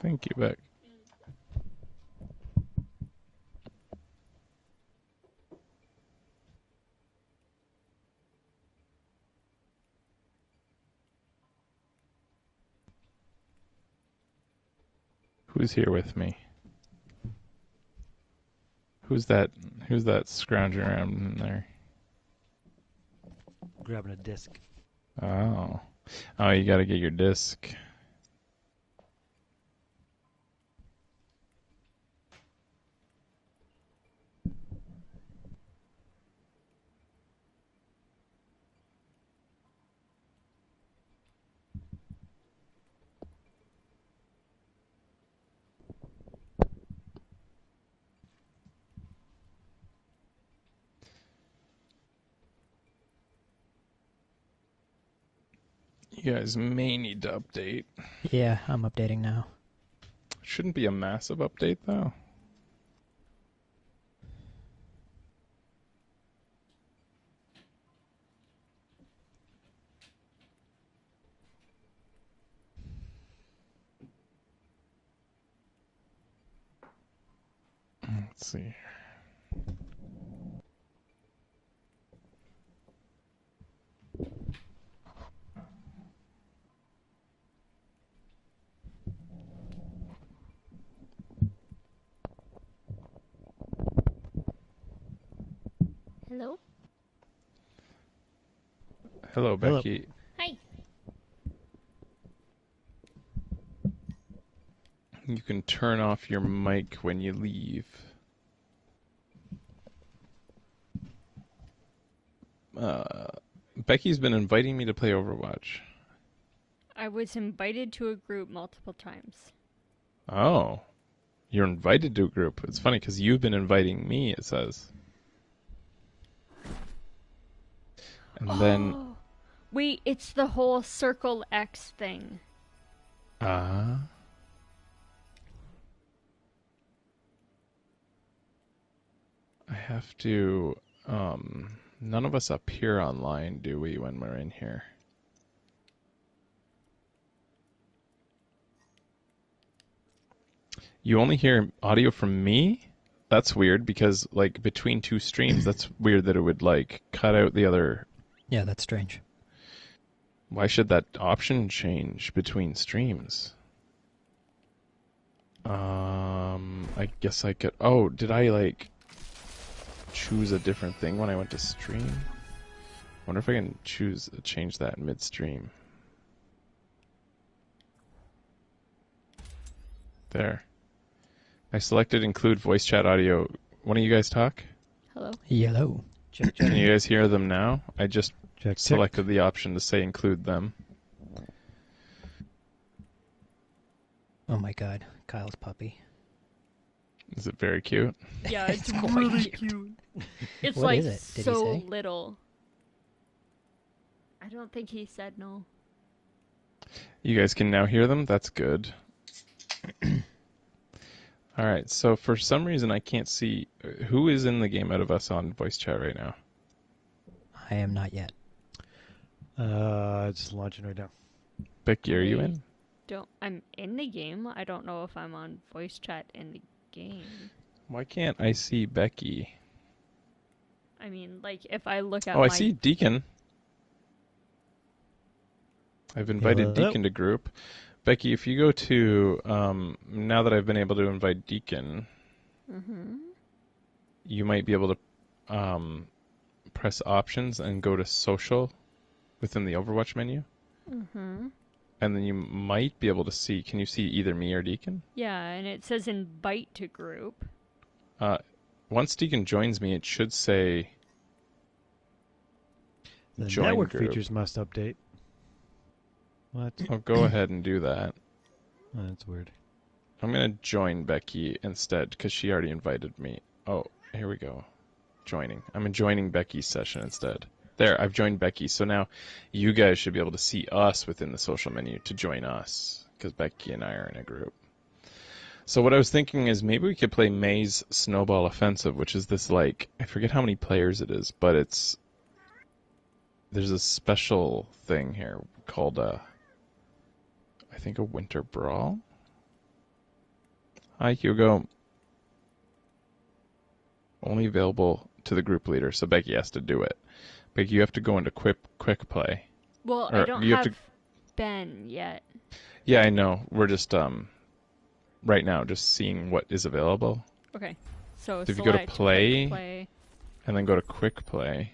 Thank you, Beck. Who's here with me? Who's that? Who's that scrounging around in there? Grabbing a disc. Oh, oh, you gotta get your disc. You guys may need to update. Yeah, I'm updating now. Shouldn't be a massive update though. Let's see. Hello? Hello, Hello. Becky. Hi. You can turn off your mic when you leave. Becky's been inviting me to play Overwatch. I was invited to a group multiple times. Oh, you're invited to a group. It's funny because you've been inviting me, it says. And then, Wait, it's the whole Circle X thing. I have to, none of us appear online, do we, when we're in here? You only hear audio from me? That's weird because, like, between two streams, that's weird that it would, like, cut out the other. Yeah, that's strange. Why should that option change between streams? I guess I could. Oh, did I, like, choose a different thing when I went to stream? Wonder if I can change that midstream. There. I selected include voice chat audio. One of you guys talk? Hello? Yellow. Check, Can check. you guys hear them now? I just Check, selected the option to say include them. Oh my god, Kyle's puppy. Is it very cute? Yeah, it's quite really cute. cute. It's What like is it? Did he so say? little. I don't think he said no. You guys can now hear them? That's good. Alright, so for some reason I can't see who is in the game out of us on voice chat right now. I am not yet. Just launching right now. Becky, are you in? I'm in the game. I don't know if I'm on voice chat in the game. Why can't I see Becky? I mean, like, if I look at Oh, my... I see Deacon. I've invited Hello? Deacon to group. Becky, if you go to, now that I've been able to invite Deacon, you might be able to press options and go to social within the Overwatch menu. And then you might be able to see, can you see either me or Deacon? Yeah, and it says invite to group. Once Deacon joins me, it should say The join network group. features must update. What? I'll go ahead and do that. Oh, that's weird. I'm going to join Becky instead because she already invited me. Oh, here we go. Joining. I'm joining Becky's session instead. There, I've joined Becky. So now you guys should be able to see us within the social menu to join us because Becky and I are in a group. So what I was thinking is maybe we could play May's Snowball Offensive, which is this, like, I forget how many players it is, but there's a special thing here called I think a Winter Brawl. Hi, Hugo. Only available to the group leader, so Becky has to do it. Becky, you have to go into quick play. Well, Or I don't you have have to- Ben yet. Yeah, I know. We're just right now just seeing what is available, Okay. So if you go to select play- quick play, and then go to quick play.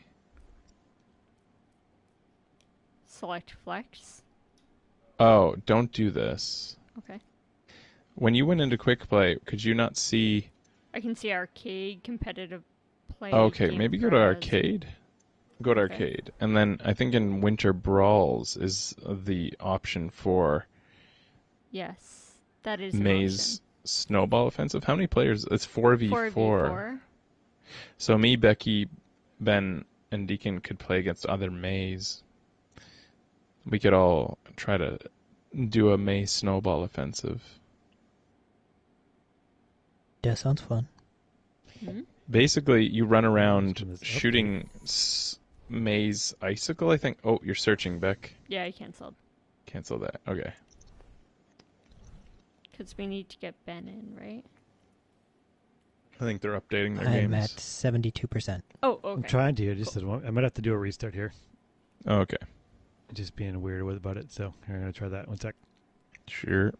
select flex. Oh, don't do this. Okay. When you went into quick play, could you not see? I can see arcade, competitive play. Okay, game maybe go to pros. arcade. Go to Okay. arcade, and then I think in Winter Brawls is the option for Yes, that is an Maze Snowball Offensive. How many players? It's 4v4. 4v4. So me, Becky, Ben, and Deacon could play against other Maze. We could all try to do a Maze Snowball Offensive. That sounds fun. Hmm? Basically, you run around From this update. shooting Maze Icicle, I think. Oh, you're searching, Beck. Yeah, I canceled. Cancel that. Okay. Because we need to get Ben in, right? I think they're updating their I'm games. at 72%. Oh, I'm okay. trying to. I might have to do a restart here. Oh, okay. Just being weird about it. So here, I'm gonna try that. 1 sec. Sure.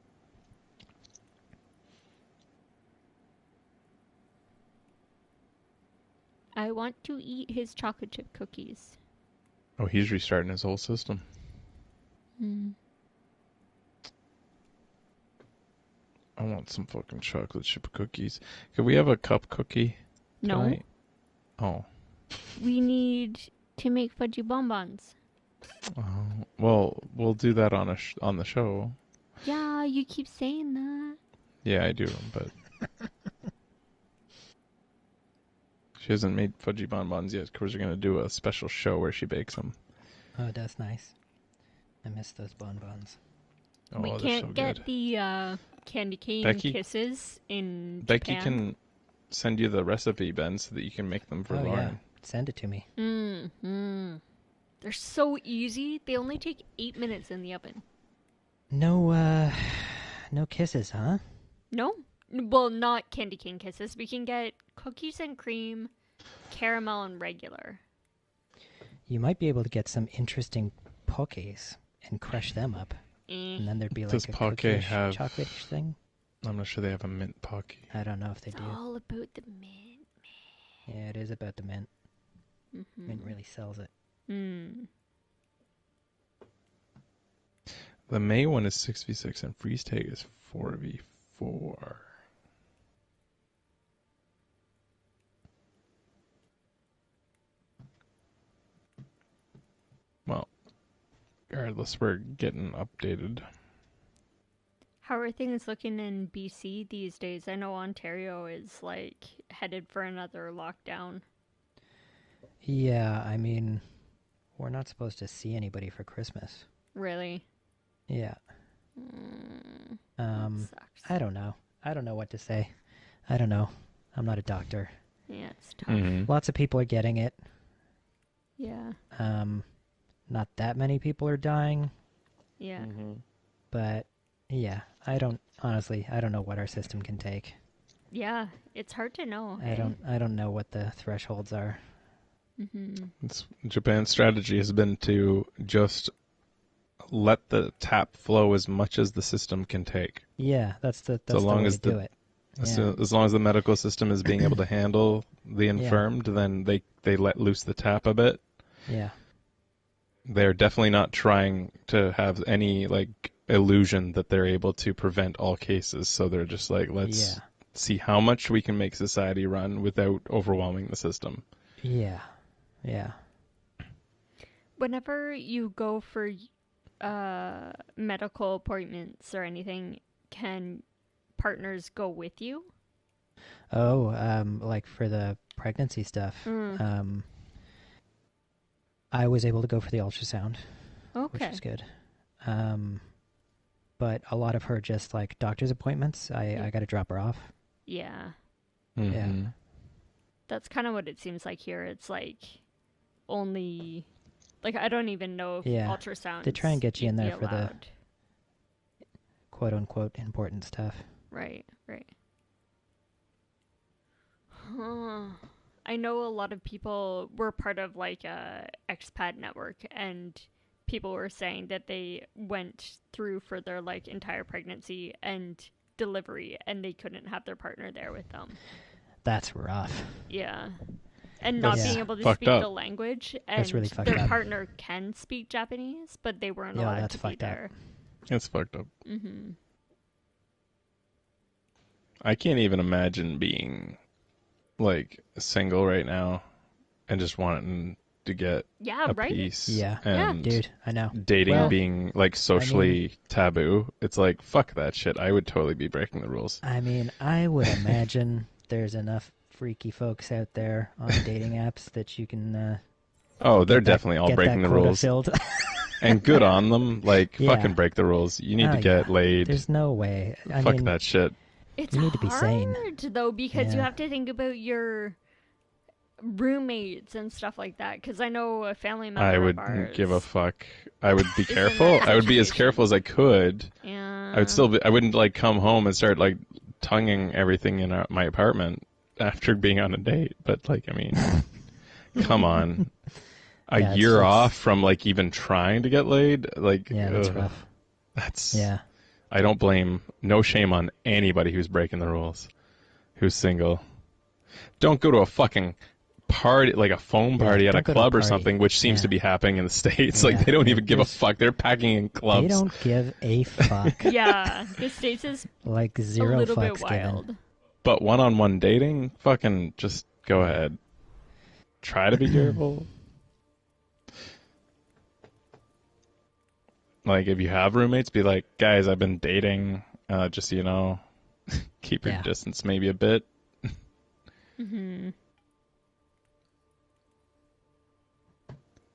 I want to eat his chocolate chip cookies. Oh, he's restarting his whole system. Hmm. I want some fucking chocolate chip cookies. Could we have a cup cookie No, tonight? Oh. we need to make fudgy bonbons. Oh. Well, we'll do that on on the show. Yeah, you keep saying that. Yeah, I do, but she hasn't made fudgy bonbons yet. Because we're gonna do a special show where she bakes them. Oh, that's nice. I miss those bonbons. Oh, we they're can't so get good. the candy cane Becky- kisses in Becky Japan. can send you the recipe, Ben, so that you can make them for Oh, yeah. Lauren. Send it to me. Mm-hmm. They're so easy. They only take 8 minutes in the oven. No kisses, huh? No? Well, not candy cane kisses. We can get cookies and cream, caramel, and regular. You might be able to get some interesting pokés and crush them up. Eh. And then there'd be Does like a poke cookie-ish, have- chocolate-ish thing. I'm not sure they have a mint pocky. I don't know if they It's do. all about the mint. Yeah, it is about the mint. Mm-hmm. Mint really sells it. Mm. The May one is 6v6 and freeze tag is 4v4. Well, regardless, we're getting updated. How are things looking in BC these days? I know Ontario is like headed for another lockdown. Yeah, I mean, we're not supposed to see anybody for Christmas. Really? Yeah. Mm, that sucks. I don't know. I don't know what to say. I don't know. I'm not a doctor. Yeah, it's tough. Mm-hmm. Lots of people are getting it. Yeah. Not that many people are dying, Yeah. but yeah, I don't know what our system can take. Yeah. It's hard to know. I don't know what the thresholds are. Mm-hmm. Japan's strategy has been to just let the tap flow as much as the system can take. Yeah, that's the long way as to do it. Yeah. As long as the medical system is being able to handle the infirmed, then they let loose the tap a bit. Yeah. They're definitely not trying to have any like illusion that they're able to prevent all cases. So they're just like, let's Yeah. see how much we can make society run without overwhelming the system. Yeah. Yeah. Whenever you go for medical appointments or anything, can partners go with you? Oh, like for the pregnancy stuff. Mm. I was able to go for the ultrasound, which Okay. was good. But a lot of her just like doctor's appointments, I got to drop her off. Yeah. Mhm. That's kind of what it seems like here. It's like only, like, I don't even know if Yeah. ultrasound. They try and get you in there for the quote unquote important stuff. Right, right. I know a lot of people were part of like a expat network, and people were saying that they went through for their like entire pregnancy and delivery, and they couldn't have their partner there with them. That's rough. Yeah. And not That's being able to fucked speak up. the language, and That's really fucked their up. partner can speak Japanese, but they weren't Yeah, allowed that's to be fucked up. there. It's fucked up. Mm-hmm. I can't even imagine being like single right now and just wanting to get Yeah, a right? piece. Yeah. And Dude, I know. dating Well, being like socially taboo. It's like, fuck that shit. I would totally be breaking the rules. I mean, I would imagine there's enough freaky folks out there on dating apps that you can Oh, they're get that- definitely all get breaking that the quota rules. filled. And good on them. Like, Yeah. fucking break the rules. You need Oh, to get yeah. laid. There's no way. I Fuck mean, that shit. It's You need to be hard, sane. though, because you Yeah. have to think about your roommates and stuff like that. Because I know a family member I of would ours. give a fuck. I would be Is in careful. that I would be as situation. careful as I could. Yeah. I would still be, I wouldn't like come home and start like tonguing everything in my apartment after being on a date. But like, I mean, come on. A Yeah, year it's- off from like even trying to get laid, like Yeah, that's ugh, rough. that's Yeah. I don't blame, no shame on anybody who's breaking the rules, who's single. Don't go to a fucking party, like a foam party at a don't go to a club or party. something, which seems Yeah. to be happening in the States. Yeah, Like they don't even give a there's- fuck. They're packing in clubs. They don't give a fuck. Yeah, the States is Like a zero little fucks bit wild. given. But one-on-one dating, fucking just go ahead. Try to be careful. Like if you have roommates, be like, guys, I've been dating. Just so you know, keep your Yeah. distance maybe a bit. Mm-hmm.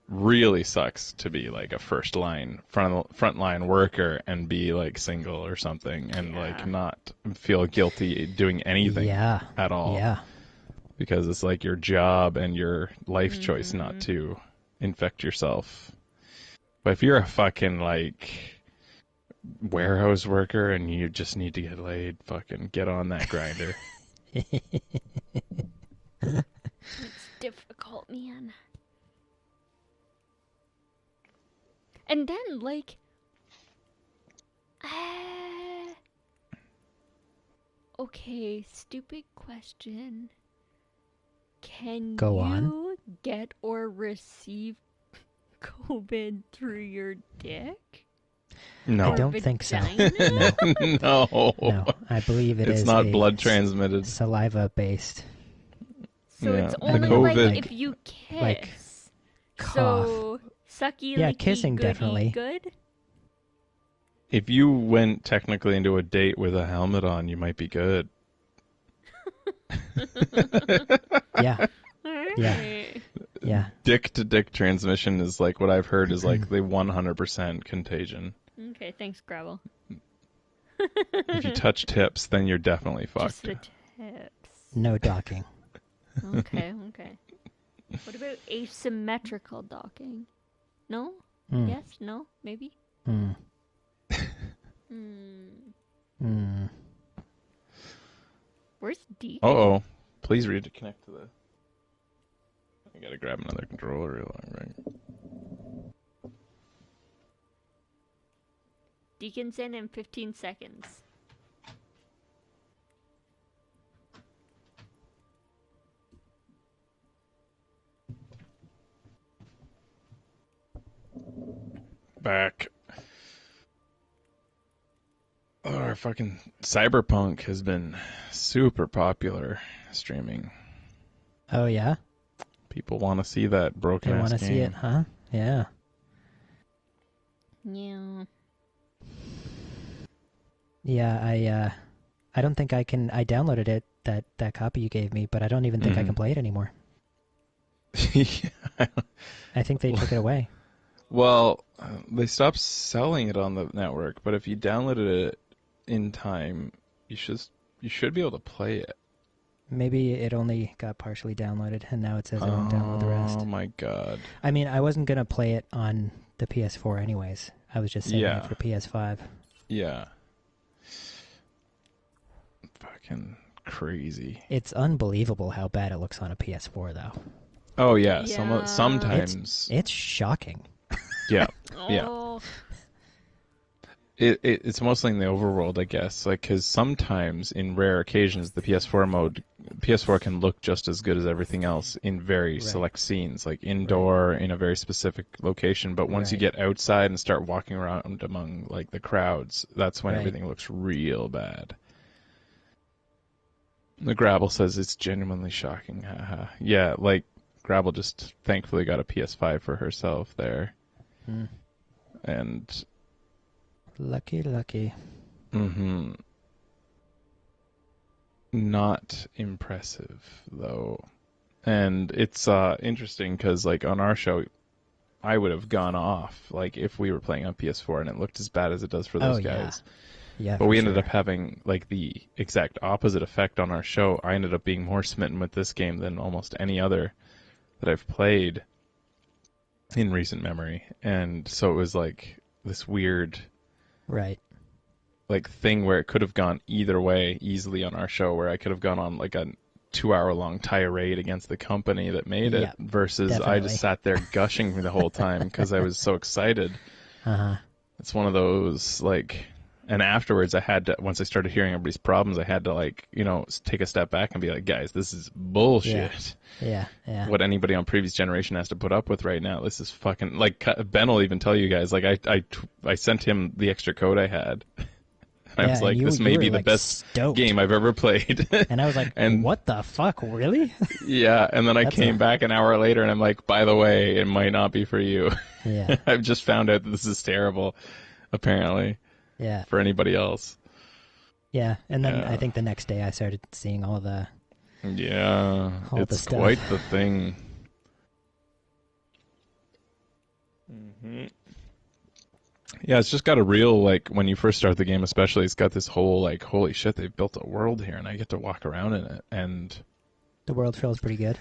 Really sucks to be like a front line worker and be like single or something and Yeah. like not feel guilty doing anything Yeah. at all. Yeah. Because it's like your job and your life choice Mhm. not to infect yourself. But if you're a fucking like warehouse worker and you just need to get laid, fucking get on that grinder. It's difficult, man. And then, like, okay, stupid question. Can Go you on. get or receive COVID through your dick? No. I don't think so. Vagina? No. No. No. I believe It's is not a blood transmitted. saliva based. So Yeah. it's The only COVID- like if you kiss. like, So sucky, Yeah, licky, kissing goody, definitely. good. If you went technically into a date with a helmet on, you might be good. Yeah. Alright. Yeah. Dick to dick transmission is like what I've heard is like the 100% contagion. Okay, thanks, Gravel. If you touch tips, then you're definitely Just fucked. the tips. No docking. Okay, okay. What about asymmetrical docking? No? Mm. Yes? No? Maybe? Mm. Hmm. Mm. Where's Deacon? Uh-oh. Please read to connect to the... I gotta grab another controller real long, right? Deacon's in 15 seconds. Back. Oh, our fucking Cyberpunk has been super popular streaming. Oh yeah. People want to see that They broken ass want to game. see it, huh? Yeah. Yeah. Yeah. I don't think I can. I downloaded it, that copy you gave me, but I don't even think I can Mhm. play it anymore. Yeah. I think they took it away. Well, they stopped selling it on the network, but if you downloaded it in time, you should be able to play it. Maybe it only got partially downloaded, and now it says I won't download the rest. Oh my god. I mean, I wasn't gonna play it on the PS4 anyways. I was just saving Yeah. it for PS5. Yeah. Fucking crazy. It's unbelievable how bad it looks on a PS4, though. Oh yeah, Yeah. sometimes. It's shocking. Yeah, yeah. Oh, It's mostly in the overworld, I guess. Like, because sometimes, in rare occasions, the PS4 can look just as good as everything else in very Right. select scenes, like indoor in a very specific location. But once you Right. get outside and start walking around among like the crowds, that's when Right. everything looks real bad. The Grabble says it's genuinely shocking. Haha. Yeah, like Grabble just thankfully got a PS5 for herself there, Hmm. and Lucky. not impressive though. And it's interesting because like on our show, I would have gone off like if we were playing on PS4 and it looked as bad as it does for those Oh, yeah. guys. Yeah, But for we ended sure. up having like the exact opposite effect on our show. I ended up being more smitten with this game than almost any other that I've played in recent memory. And so it was like this weird Right. like thing where it could have gone either way easily on our show, where I could have gone on like a 2 hour long tirade against the company that made it Yeah, versus I definitely. just sat there gushing the whole time because I was so excited. Uh-huh. It's one of those like, and afterwards I had to, once I started hearing everybody's problems, I had to like, take a step back and be like, guys, this is bullshit. Yeah. What anybody on previous generation has to put up with right now. This is fucking like Ben will even tell you guys. Like I sent him the extra code I had. And I was Yeah, like, you- this you may were, be the like, best stoked. game I've ever played. And I was like, And- what the fuck, really? Yeah, and then I That's came back an hour later and I'm like, by the way, it might not be for you. Yeah, I've just found out that this is terrible, apparently, yeah, for anybody else. yeah. And then Yeah. I think the next day I started seeing all the... Yeah, All the it's stuff. quite the thing. Yeah, it's just got a real, like, when you first start the game especially, it's got this whole, like, holy shit, they've built a world here, and I get to walk around in it. And The world feels pretty good.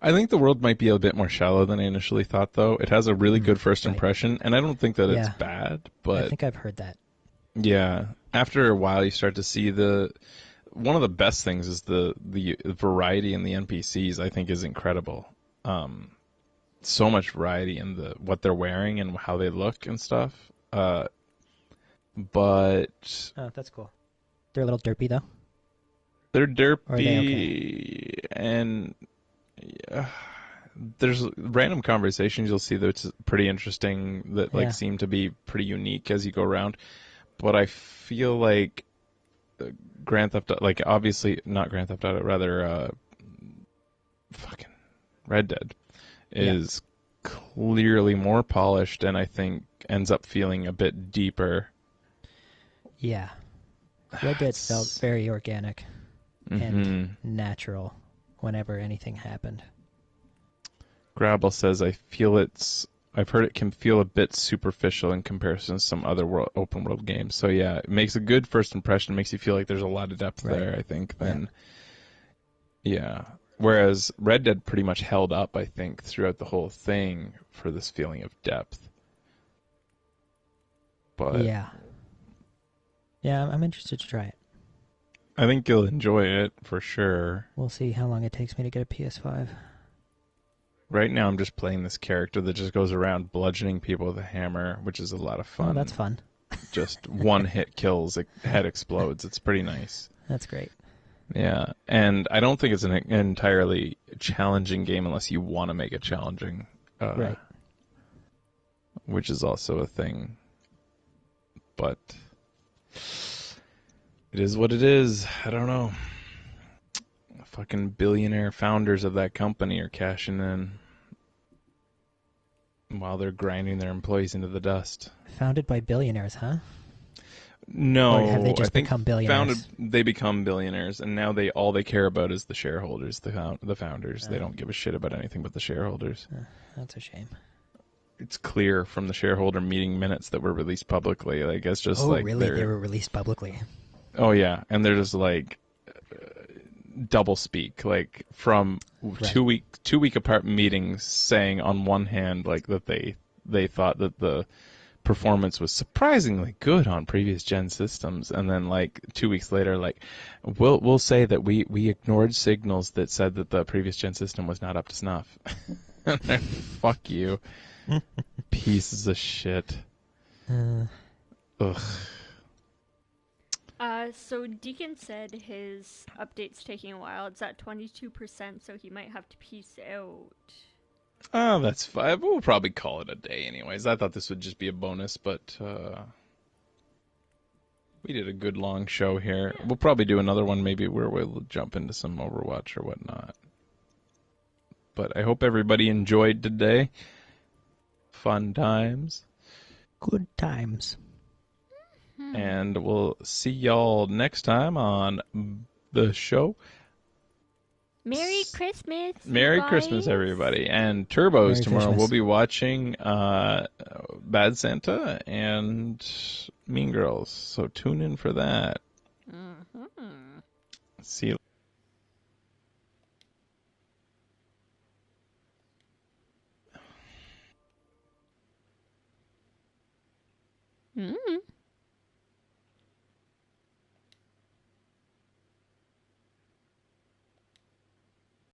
I think the world might be a bit more shallow than I initially thought, though. It has a really good first right. impression, and I don't think that it's Yeah. bad, I but think I've heard that. yeah, after a while you start to see one of the best things is the variety in the NPCs. I think is incredible. So much variety in what they're wearing and how they look and stuff. But Oh, that's cool. They're a little derpy, though. they're Are they derpy and there's random conversations you'll see that's pretty interesting that like Yeah. seem to be pretty unique as you go around. But I feel like Grand Theft Auto, like obviously not Grand Theft Auto, rather fucking Red Dead is clearly more polished and I think ends up feeling a bit deeper. Yeah. Red Dead It's- felt very organic Mhm. and natural whenever anything happened. Grabble says, I've heard it can feel a bit superficial in comparison to some other open world games. So yeah, it makes a good first impression. It makes you feel like there's a lot of depth Right. there, I think. Then, yeah. Whereas Red Dead pretty much held up, I think, throughout the whole thing for this feeling of depth. But Yeah. Yeah, I'm interested to try it. I think you'll enjoy it for sure. We'll see how long it takes me to get a PS5. Right now, I'm just playing this character that just goes around bludgeoning people with a hammer, which is a lot of fun. Oh, that's fun. Just one hit kills, head explodes. It's pretty nice. That's great. Yeah, and I don't think it's an entirely challenging game unless you want to make it challenging. Right. Which is also a thing. But it is what it is. I don't know. Fucking billionaire founders of that company are cashing in while they're grinding their employees into the dust. Founded by billionaires, huh? No, Or have they just I think become billionaires? they become billionaires, and now all they care about is the shareholders, the founders. They Oh. don't give a shit about anything but the shareholders. That's a shame. It's clear from the shareholder meeting minutes that were released publicly. Like it's just Oh, like really? they're They were released publicly. oh yeah, and they're just like double speak, like from Right. 2 week apart meetings, saying on one hand like that they thought that the performance was surprisingly good on previous gen systems, and then like 2 weeks later, like we'll say that we ignored signals that said that the previous gen system was not up to snuff. Fuck you, pieces of shit. Ugh. So Deacon said his update's taking a while. It's at 22%, so he might have to piece out. Oh, that's fine. We'll probably call it a day anyways. I thought this would just be a bonus, but we did a good long show here. Yeah. We'll probably do another one maybe where we'll jump into some Overwatch or whatnot. But I hope everybody enjoyed today. Fun times. Good times. And we'll see y'all next time on the show. Merry Christmas! Merry guys. Christmas, everybody. And Turbos Merry tomorrow. Christmas. We'll be watching Bad Santa and Mean Girls. So tune in for that. Mhm. See you. Mhm.